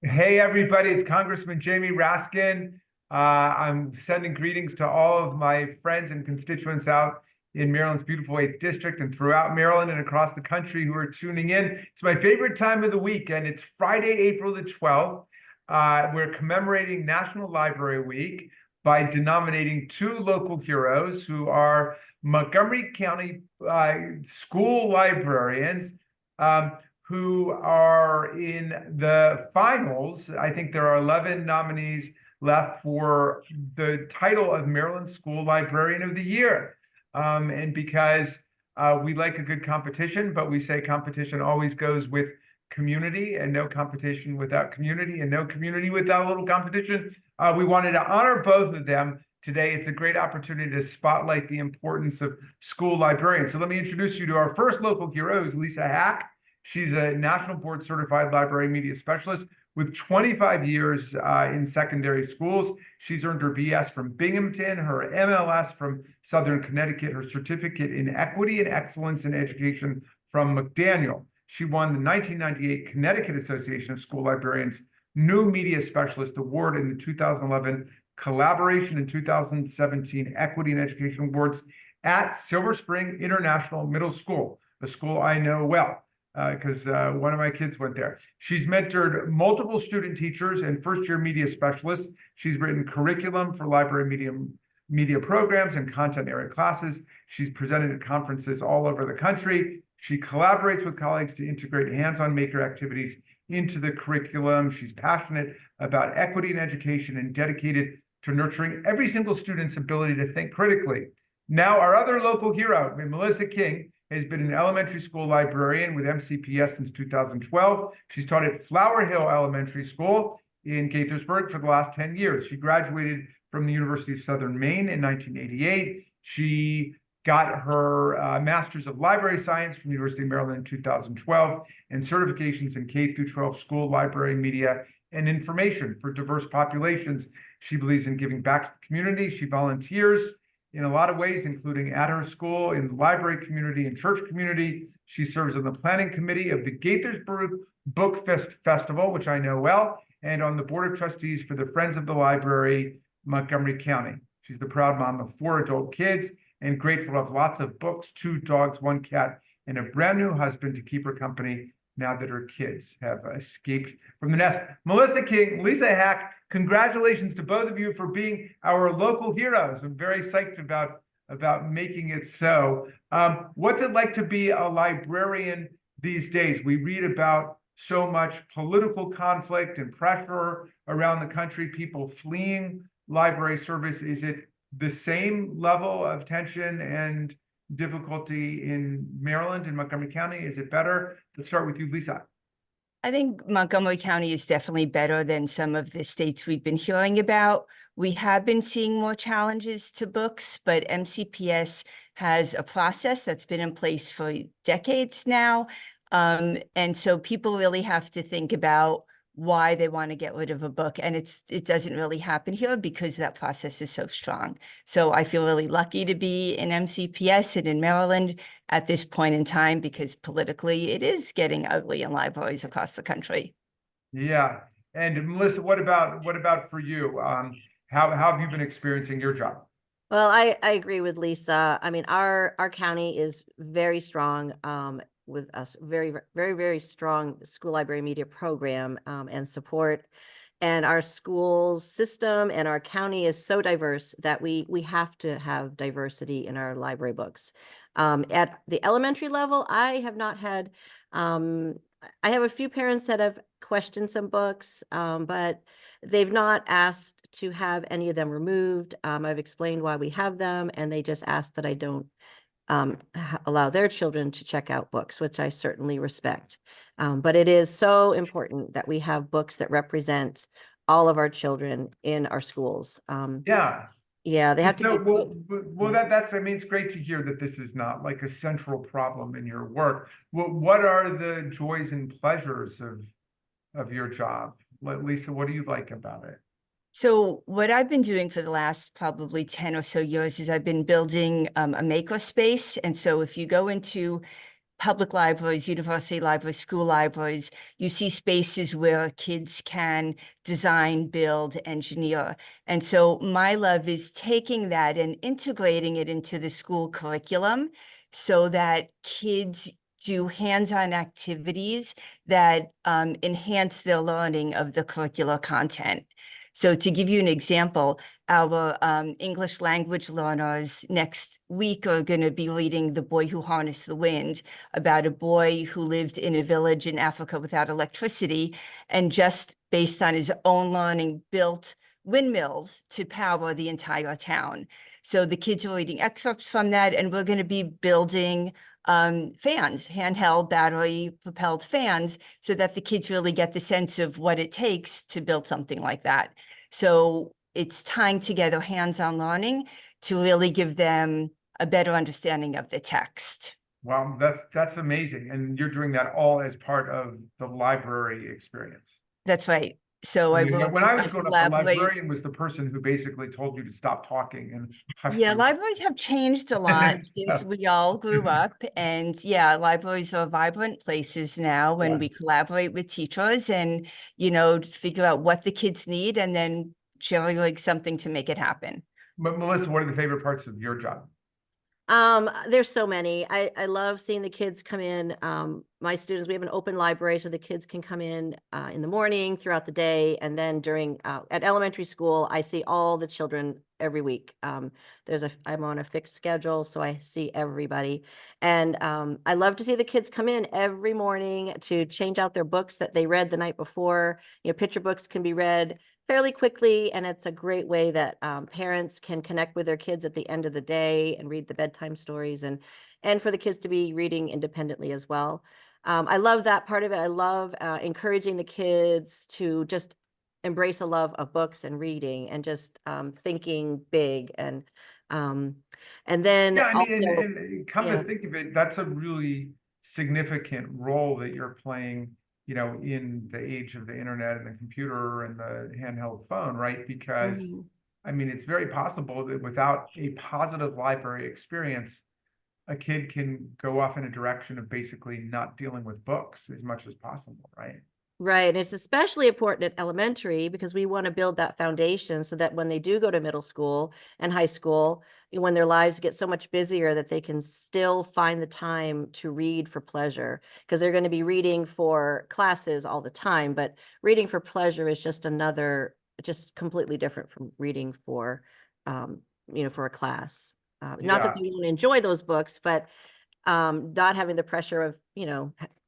Hey, everybody, it's Congressman Jamie Raskin. I'm sending greetings to all of my friends and constituents out in Maryland's beautiful 8th District and throughout Maryland and across the country who are tuning in. It's my favorite time of the week, and it's Friday, April the 12th. We're commemorating National Library Week by denominating two local heroes who are Montgomery County school librarians. Who are in the finals. I think there are 11 nominees left for the title of Maryland School Librarian of the Year. And because we like a good competition, but we say competition always goes with community, and no competition without community, and no community without a little competition. We wanted to honor both of them today. It's a great opportunity to spotlight the importance of school librarians. So let me introduce you to our first local hero, who's Lisa Hack. She's a National Board Certified Library Media Specialist with 25 years in secondary schools. She's earned her BS from Binghamton, her MLS from Southern Connecticut, her certificate in Equity and Excellence in Education from McDaniel. She won the 1998 Connecticut Association of School Librarians New Media Specialist Award in the 2011 Collaboration and 2017 Equity and Education Awards at Silver Spring International Middle School, a school I know well, because one of my kids went there. She's mentored multiple student teachers and first-year media specialists. She's written curriculum for library media programs and content area classes. She's presented at conferences all over the country. She collaborates with colleagues to integrate hands-on maker activities into the curriculum. She's passionate about equity in education and dedicated to nurturing every single student's ability to think critically. Now, our other local hero, Melissa King, has been an elementary school librarian with MCPS since 2012. She's taught at Flower Hill Elementary School in Gaithersburg for the last 10 years. She graduated from the University of Southern Maine in 1988. She got her Master's of Library Science from the University of Maryland in 2012 and certifications in K-12 school library media and information for diverse populations. She believes in giving back to the community. She volunteers in a lot of ways, including at her school, in the library community, and church community. She serves on the planning committee of the Gaithersburg Book Festival, which I know well, and on the board of trustees for the Friends of the Library, Montgomery County. She's the proud mom of 4 adult kids and grateful to have lots of books, 2 dogs, 1 cat, and a brand new husband to keep her company now that her kids have escaped from the nest. Melissa King, Lisa Hack, congratulations to both of you for being our local heroes. I'm very psyched about making it so. What's it like to be a librarian these days? We read about so much political conflict and pressure around the country, people fleeing library service. Is it the same level of tension and difficulty in Maryland and Montgomery County? Is it better? Let's start with you, Lisa. I think Montgomery County is definitely better than some of the states we've been hearing about. We have been seeing more challenges to books, but MCPS has a process that's been in place for decades now. And so people really have to think about why they want to get rid of a book. And it doesn't really happen here because that process is so strong. So I feel really lucky to be in MCPS and in Maryland at this point in time, because politically it is getting ugly in libraries across the country. Yeah. And Melissa, what about for you? How have you been experiencing your job? Well, I agree with Lisa. I mean, our county is very strong with us, very strong school library media program and support. And our school system and our county is so diverse that we have to have diversity in our library books. At the elementary level, I have not had, I have a few parents that have questioned some books, but they've not asked to have any of them removed. I've explained why we have them, and they just ask that I don't allow their children to check out books, which I certainly respect. But it is so important that we have books that represent all of our children in our schools. Yeah, they have to be. Well, that's, I mean, it's great to hear that this is not like a central problem in your work. What are the joys and pleasures of your job? Lisa, what do you like about it? So what I've been doing for the last probably 10 or so years is I've been building a maker space. And so if you go into public libraries, university libraries, school libraries, you see spaces where kids can design, build, engineer. And so my love is taking that and integrating it into the school curriculum so that kids do hands-on activities that enhance their learning of the curricular content. So to give you an example, our English language learners next week are going to be reading The Boy Who Harnessed the Wind, about a boy who lived in a village in Africa without electricity, and just based on his own learning, built windmills to power the entire town. So the kids are reading excerpts from that, and we're going to be building fans, handheld battery propelled fans, so that the kids really get the sense of what it takes to build something like that. So it's tying together hands-on learning to really give them a better understanding of the text. Wow, that's amazing. And you're doing that all as part of the library experience. That's right. So I will when I was growing up, the collaborate. librarian was the person who basically told you to stop talking and hush Yeah, your- libraries have changed a lot since we all grew up. And yeah, libraries are vibrant places now when Yeah. we collaborate with teachers and, you know, figure out what the kids need and then cherry rig something to make it happen. But Melissa, what are the favorite parts of your job? There's so many. I love seeing the kids come in. My students, we have an open library so the kids can come in the morning, throughout the day, and then during at elementary school, I see all the children every week. I'm on a fixed schedule, so I see everybody. And I love to see the kids come in every morning to change out their books that they read the night before. You know, picture books can be read fairly quickly, and it's a great way that parents can connect with their kids at the end of the day and read the bedtime stories, and for the kids to be reading independently as well. I love that part of it. I love encouraging the kids to just embrace a love of books and reading and just thinking big, and then Yeah, I mean, also, and come yeah. to think of it, that's a really significant role that you're playing, you know, in the age of the internet and the computer and the handheld phone, right? Because Mhm. I mean, it's very possible that without a positive library experience, a kid can go off in a direction of basically not dealing with books as much as possible, right? Right. And it's especially important at elementary because we want to build that foundation so that when they do go to middle school and high school, when their lives get so much busier, that they can still find the time to read for pleasure, because they're going to be reading for classes all the time. But reading for pleasure is just completely different from reading for, for a class. Not that Yeah, they won't enjoy those books, but not having the pressure of,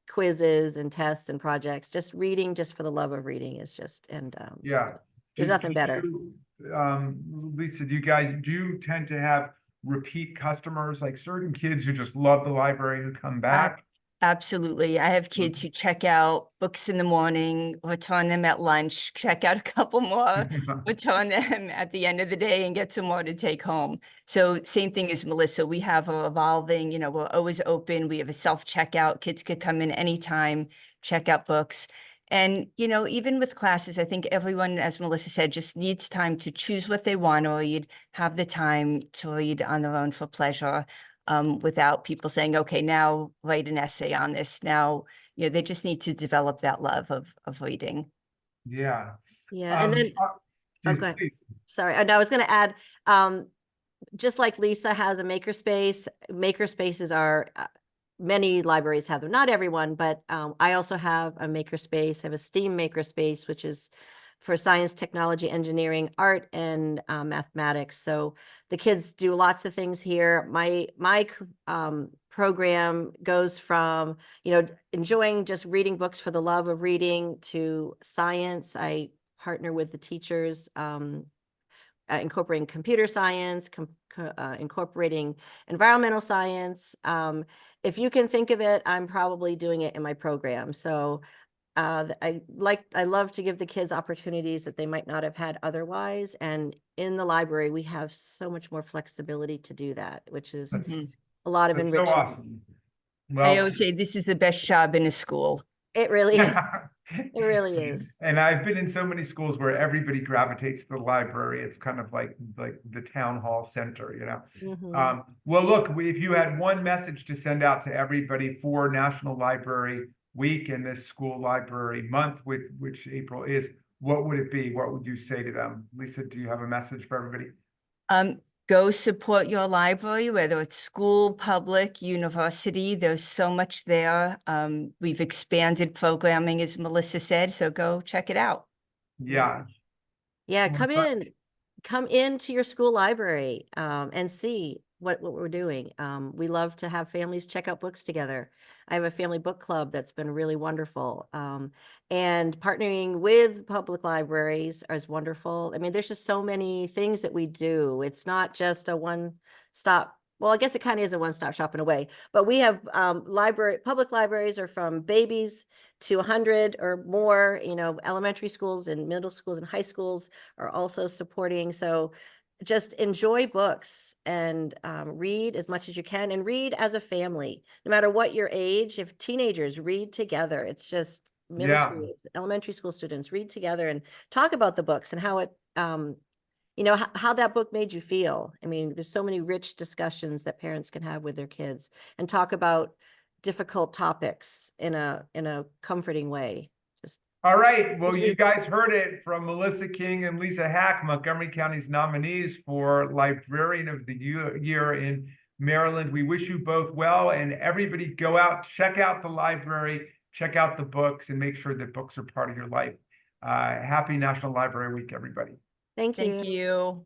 quizzes and tests and projects. Just reading just for the love of reading is just, yeah. there's nothing better. Lisa, do you tend to have repeat customers, like certain kids who just love the library who come back? Absolutely. I have kids who check out books in the morning, return them at lunch, check out a couple more, return them at the end of the day, and get some more to take home. So same thing as Melissa, we have a evolving, we're always open. We have a self-checkout. Kids could come in anytime, check out books. And, even with classes, I think everyone, as Melissa said, just needs time to choose what they want to read, have the time to read on their own for pleasure. Without people saying, okay, now write an essay on this. Now, they just need to develop that love of reading. Yeah. Yeah. And then, Please, go ahead. please. Sorry. And I was going to add, just like Lisa has a makerspace, makerspaces are, many libraries have them, not everyone, but I also have a makerspace. I have a STEAM makerspace, which is for science, technology, engineering, art, and mathematics. So the kids do lots of things here. My program goes from, enjoying just reading books for the love of reading to science. I partner with the teachers, incorporating computer science, incorporating environmental science. If you can think of it, I'm probably doing it in my program. So I love to give the kids opportunities that they might not have had otherwise. And in the library, we have so much more flexibility to do that, which is a lot of That's so enrichment. awesome. I Well, always say this is the best job in a school. It really is. It really is. And I've been in so many schools where everybody gravitates to the library. It's kind of like the town hall center, you know. Mhm. Well, look, if you had one message to send out to everybody for National Library Week and this School Library Month, with which April is, what would it be? What would you say to them? Lisa, do you have a message for everybody? Go support your library, whether it's school, public, university. There's so much there. We've expanded programming, as Melissa said, so go check it out. Yeah. Yeah, Well, come into your school library and see what we're doing. We love to have families check out books together. I have a family book club that's been really wonderful. And partnering with public libraries is wonderful. I mean, there's just so many things that we do. It's not just a one-stop. Well, I guess it kind of is a one-stop shop in a way, but we have public libraries are from babies to 100 or more, you know, elementary schools and middle schools and high schools are also supporting. So just enjoy books and read as much as you can and read as a family, no matter what your age. If teenagers read together, it's just middle yeah. school, elementary school students read together and talk about the books and how it, you know, how that book made you feel. I mean, there's so many rich discussions that parents can have with their kids and talk about difficult topics in a comforting way. Just All right. Well, you guys heard it from Melissa King and Lisa Hack, Montgomery County's nominees for Librarian of the Year in Maryland. We wish you both well, and everybody go out, check out the library, check out the books, and make sure that books are part of your life. Happy National Library Week, everybody. Thank you. Thank you.